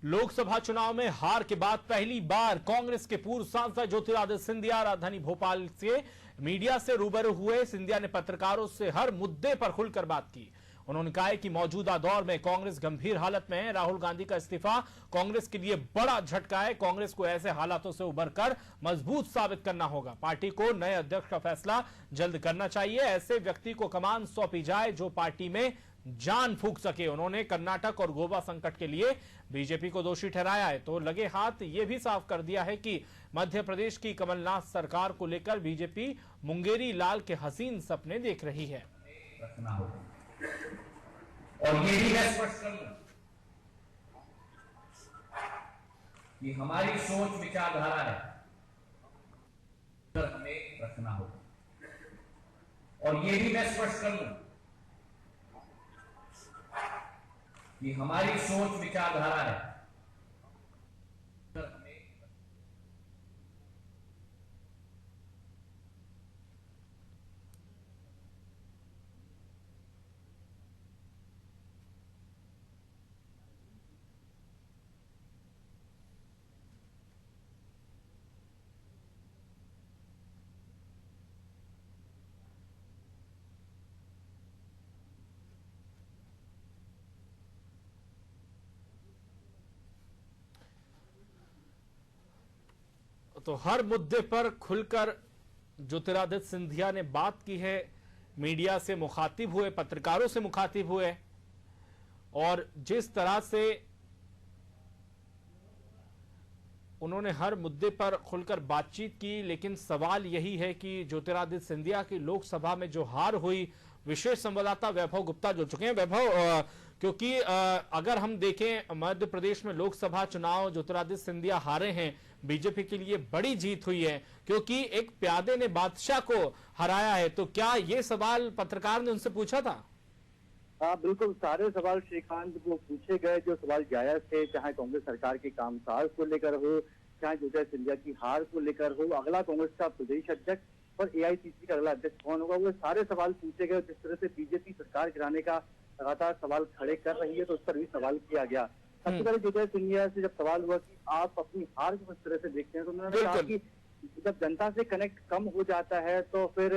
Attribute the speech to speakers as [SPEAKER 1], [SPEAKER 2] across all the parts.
[SPEAKER 1] लोकसभा चुनाव में हार के बाद पहली बार कांग्रेस के पूर्व सांसद ज्योतिरादित्य सिंधिया राजधानी भोपाल से मीडिया से रूबरू हुए। सिंधिया ने पत्रकारों से हर मुद्दे पर खुलकर बात की। उन्होंने कहा कि मौजूदा दौर में कांग्रेस गंभीर हालत में है। राहुल गांधी का इस्तीफा कांग्रेस के लिए बड़ा झटका है। कांग्रेस को ऐसे हालातों से उबरकर मजबूत साबित करना होगा। पार्टी को नए अध्यक्ष का फैसला जल्द करना चाहिए। ऐसे व्यक्ति को कमान सौंपी जाए जो पार्टी में जान फूंक सके। उन्होंने कर्नाटक और गोवा संकट के लिए बीजेपी को दोषी ठहराया है तो लगे हाथ यह भी साफ कर दिया है कि मध्य प्रदेश की कमलनाथ सरकार को लेकर बीजेपी मुंगेरी लाल के हसीन सपने देख रही है।
[SPEAKER 2] और ये भी मैं स्पष्ट कर लूं कि हमारी सोच विचारधारा है, हमें रखना होगा। और ये भी मैं स्पष्ट कर लूं कि हमारी सोच विचारधारा है,
[SPEAKER 1] तो हर मुद्दे पर खुलकर ज्योतिरादित्य सिंधिया ने बात की है। मीडिया से मुखातिब हुए, पत्रकारों से मुखातिब हुए और जिस तरह से उन्होंने हर मुद्दे पर खुलकर बातचीत की। लेकिन सवाल यही है कि ज्योतिरादित्य सिंधिया की लोकसभा में जो हार हुई, विशेष संवाददाता वैभव गुप्ता जुड़ चुके हैं। वैभव, क्योंकि अगर हम देखें मध्य प्रदेश में लोकसभा चुनाव ज्योतिरादित्य सिंधिया हारे हैं, बीजेपी के लिए बड़ी जीत हुई है क्योंकि एक प्यादे ने बादशाह को हराया है। तो क्या ये सवाल पत्रकार ने उनसे पूछा था?
[SPEAKER 3] हाँ बिल्कुल, सारे सवाल श्रीकांत को पूछे गए जो सवाल जायज थे, चाहे कांग्रेस सरकार के कामकाज को लेकर हो, चाहे ज्योतिरादित्य सिंधिया की हार को लेकर हो, अगला कांग्रेस का प्रदेश अध्यक्ष और एआईसीसी का अगला अध्यक्ष कौन होगा, वो सारे सवाल पूछे गए। जिस तरह से बीजेपी सरकार गिराने का लगातार सवाल खड़े कर रही है तो उस पर भी सवाल किया गया। सबसे पहले ज्योतिरादित्य सिंधिया से जब सवाल हुआ कि आप अपनी हार को किस तरह से देखते हैं तो उन्होंने कहा कि जब जनता से कनेक्ट कम हो जाता है तो फिर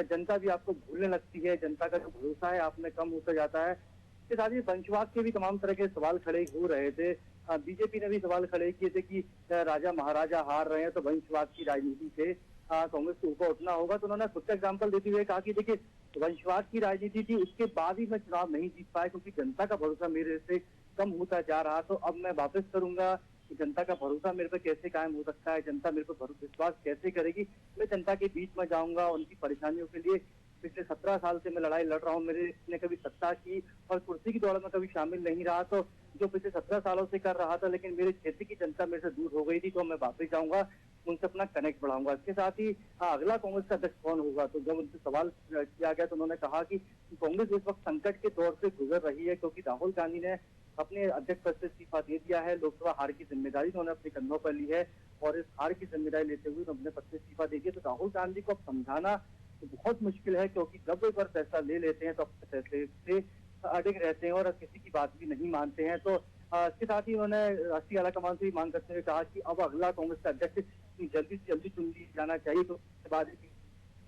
[SPEAKER 3] जनता भी आपको भूलने लगती है, जनता का जो भरोसा है आप में कम होता जाता है। इसके साथ ही वंशवाद के भी तमाम तरह के सवाल खड़े हो रहे थे। बीजेपी ने भी सवाल खड़े किए थे कि राजा महाराजा हार रहे हैं तो वंशवाद की राजनीति से कांग्रेस को ऊपर उठना होगा। तो उन्होंने खुद का एग्जाम्पल देते हुए कहा कि देखिए, वंशवाद की राजनीति थी, उसके बाद ही मैं चुनाव नहीं जीत पाया क्योंकि जनता का भरोसा मेरे से कम होता जा रहा। तो अब मैं वापस करूंगा कि जनता का भरोसा मेरे पे कैसे कायम हो सकता है, जनता मेरे पे विश्वास कैसे करेगी। मैं जनता के बीच में जाऊंगा, उनकी परेशानियों के लिए पिछले 17 साल से मैं लड़ाई लड़ रहा हूँ। मेरे कभी सत्ता की और कुर्सी की दौड़ में कभी शामिल नहीं रहा, तो जो पिछले 17 सालों से कर रहा था, लेकिन मेरे क्षेत्र की जनता मेरे से दूर हो गई थी, तो मैं वापस जाऊंगा, उनसे अपना कनेक्ट बढ़ाऊंगा। इसके साथ ही अगला कांग्रेस का अध्यक्ष कौन होगा, तो जब उनसे सवाल किया गया तो उन्होंने कहा कि कांग्रेस इस वक्त संकट के दौर से गुजर रही है क्योंकि राहुल गांधी ने अपने अध्यक्ष पद से इस्तीफा दे दिया है। लोकसभा हार की जिम्मेदारी उन्होंने अपने कंधों पर ली है और इस हार की जिम्मेदारी लेते हुए उन्होंने अपने पद से इस्तीफा दे दिया। तो राहुल गांधी को अब समझाना तो बहुत मुश्किल है क्योंकि जब वो एक बार फैसला ले लेते हैं तो अपने फैसले से अडिग रहते हैं और किसी की बात भी नहीं मानते हैं। तो इसके साथ ही उन्होंने राष्ट्रीय आलाकमान से भी मांग करते हुए कहा कि अब अगला कांग्रेस का अध्यक्ष जल्दी से जल्दी चुन लिया जाना चाहिए तो उसके बाद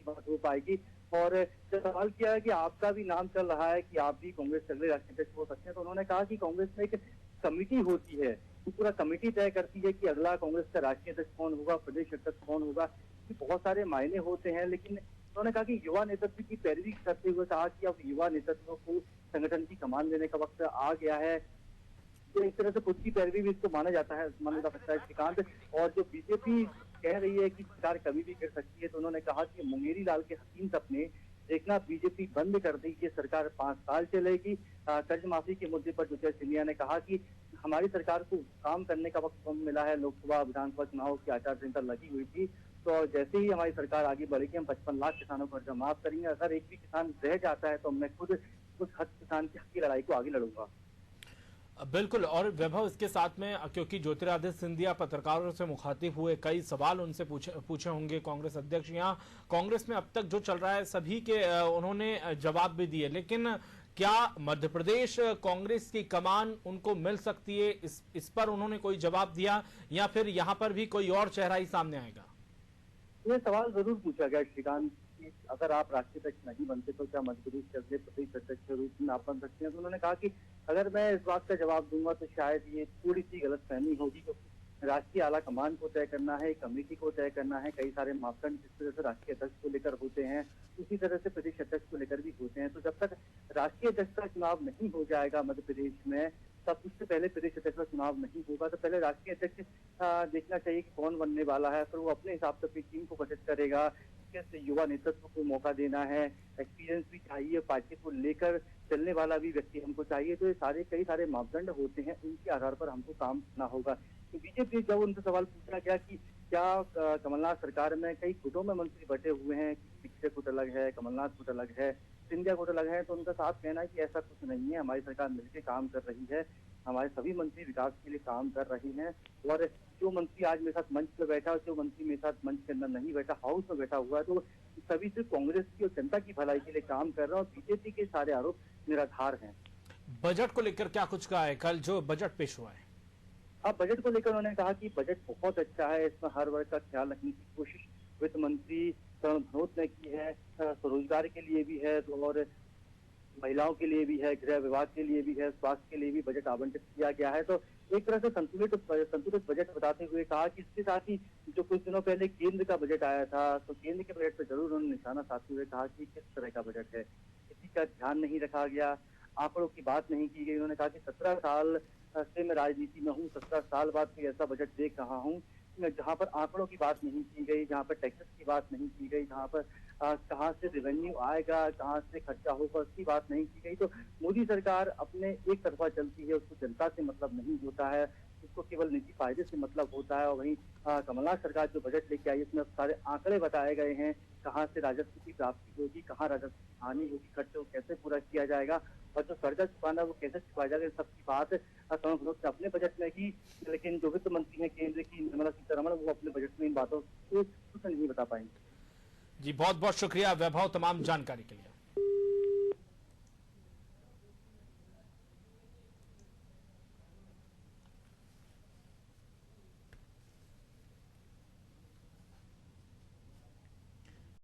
[SPEAKER 3] बात हो पाएगी। और जब सवाल किया है कि आपका भी नाम चल रहा है कि आप भी कांग्रेस के अगले राष्ट्रीय अध्यक्ष हो सकते हैं, तो उन्होंने कहा कि कांग्रेस में एक कमेटी होती है, तो पूरा कमेटी तय करती है कि अगला कांग्रेस का राष्ट्रीय अध्यक्ष कौन होगा, प्रदेश अध्यक्ष कौन होगा। बहुत सारे मायने होते हैं, लेकिन उन्होंने कहा कि युवा नेतृत्व की पैरवी करते हुए कहा कि अब युवा नेतृत्व को संगठन की कमान देने का वक्त आ गया है। तो एक तरह से खुद की पैरवी भी इसको माना जा सकता है श्रीकांत। और जो बीजेपी कह रही है कि सरकार कभी भी गिर सकती है, तो उन्होंने कहा कि मुंगेरी लाल के हसीन सपने देखना बीजेपी बंद कर देगी, ये सरकार 5 साल चलेगी। कर्ज माफी के मुद्दे पर ज्योतिरादित्य सिंधिया ने कहा कि हमारी सरकार को काम करने का वक्त कम मिला है, लोकसभा विधानसभा चुनाव की आचार संहिता लगी हुई थी, तो जैसे ही हमारी सरकार आगे बढ़ेगी हम 55 लाख किसानों को कर्जा माफ करेंगे। अगर एक भी किसान रह जाता है तो मैं खुद उस हक किसान की हक की लड़ाई को आगे लड़ूंगा।
[SPEAKER 1] बिल्कुल। और वैभव, इसके साथ में क्योंकि ज्योतिरादित्य सिंधिया पत्रकारों से मुखातिब हुए, कई सवाल उनसे पूछे होंगे कांग्रेस अध्यक्ष, यहाँ कांग्रेस में अब तक जो चल रहा है सभी के उन्होंने जवाब भी दिए, लेकिन क्या मध्य प्रदेश कांग्रेस की कमान उनको मिल सकती है, इस पर उन्होंने कोई जवाब दिया, या फिर यहां पर भी कोई और चेहरा ही सामने आएगा?
[SPEAKER 3] ये सवाल जरूर पूछा गया श्रीकांत कि अगर आप राष्ट्रीय अध्यक्ष नहीं बनते तो क्या मध्य प्रदेश के अगले प्रदेश अध्यक्ष के रूप में आप बन सकते हैं? तो उन्होंने कहा कि अगर मैं इस बात का जवाब दूंगा तो शायद ये थोड़ी सी गलतफहमी होगी, क्योंकि राष्ट्रीय आला कमान को तय करना है, कमेटी को तय करना है, कई सारे मापदंड जिस तरह से राष्ट्रीय अध्यक्ष को लेकर होते हैं उसी तरह से प्रदेश अध्यक्ष को लेकर भी होते हैं। तो जब तक राष्ट्रीय अध्यक्ष का चुनाव नहीं हो जाएगा मध्य प्रदेश में, तब उससे पहले प्रदेश अध्यक्ष का चुनाव नहीं होगा, तो पहले राष्ट्रीय अध्यक्ष देखना चाहिए कि कौन बनने वाला है, फिर वो अपने हिसाब से अपनी टीम को बजट करेगा, किस युवा नेतृत्व को मौका देना है, एक्सपीरियंस भी चाहिए, पार्टी को लेकर चलने वाला भी व्यक्ति हमको चाहिए। तो ये कई सारे मापदंड होते हैं, उनके आधार पर हमको काम करना होगा। तो बीजेपी जब उनसे सवाल पूछा गया कि क्या कमलनाथ सरकार में कई गुटों में मंत्री बटे हुए हैं, पिछले गुट अलग है, कमलनाथ गुट अलग है, सिंधिया गुट अलग है, तो उनका साफ कहना है कि ऐसा कुछ नहीं है, हमारी सरकार मिलकर काम कर रही है, हमारे सभी मंत्री विकास के लिए काम कर रही हैं। और जो मंत्री आज मेरे साथ मंच पे बैठा, जो मंत्री मेरे साथ मंच के अंदर नहीं बैठा, हाउस में बैठा हुआ है, तो सभी सिर्फ कांग्रेस की और जनता की भलाई के लिए काम कर रहे हैं और बीजेपी के सारे आरोप निराधार हैं।
[SPEAKER 1] बजट को लेकर क्या कुछ कहा है कल जो बजट पेश हुआ है?
[SPEAKER 3] अब बजट को लेकर उन्होंने कहा कि बजट बहुत अच्छा है, इसमें हर वर्ग का ख्याल रखने की कोशिश वित्त मंत्री तरुण भनोत ने की है, स्वरोजगार के लिए भी है और महिलाओं के लिए भी है, गृह विभाग के लिए भी है, स्वास्थ्य के लिए भी बजट आवंटित किया गया है। तो एक तरह से संतुलित बजट बताते हुए कहा कि इसके साथ ही जो कुछ दिनों पहले केंद्र का बजट आया था, तो केंद्र के बजट पर जरूर उन्होंने निशाना साधते हुए कहा कि किस तरह का बजट है, किसी का ध्यान नहीं रखा गया, आंकड़ों की बात नहीं की गई। उन्होंने कहा कि 17 साल से मैं राजनीति में हूँ, 17 साल बाद कोई ऐसा बजट देख रहा हूँ जहाँ पर आंकड़ों की बात नहीं की गई, जहाँ पर टैक्सेस की बात नहीं की गई, जहाँ पर कहाँ से रेवेन्यू आएगा, कहाँ से खर्चा होगा, उसकी बात नहीं की गई। तो मोदी सरकार अपने एक तरफा चलती है, उसको जनता से मतलब नहीं होता है, उसको केवल निजी फायदे से मतलब होता है। और वहीं कमलनाथ सरकार जो बजट लेके आई, इसमें सारे आंकड़े बताए गए हैं, कहाँ से राजस्व की प्राप्ति होगी, कहाँ राजस्व की हानि होगी, खर्चे को कैसे पूरा किया जाएगा और जो कर्जा चुकाना वो कैसे चुकाया जाएगा, सबकी बात तरुण भनोत ने अपने बजट में की। लेकिन जो वित्त मंत्री है केंद्र की निर्मला सीतारमण, वो अपने बजट में इन बातों को कुछ नहीं बता पाएंगे।
[SPEAKER 1] जी बहुत बहुत शुक्रिया वैभव तमाम जानकारी के लिए।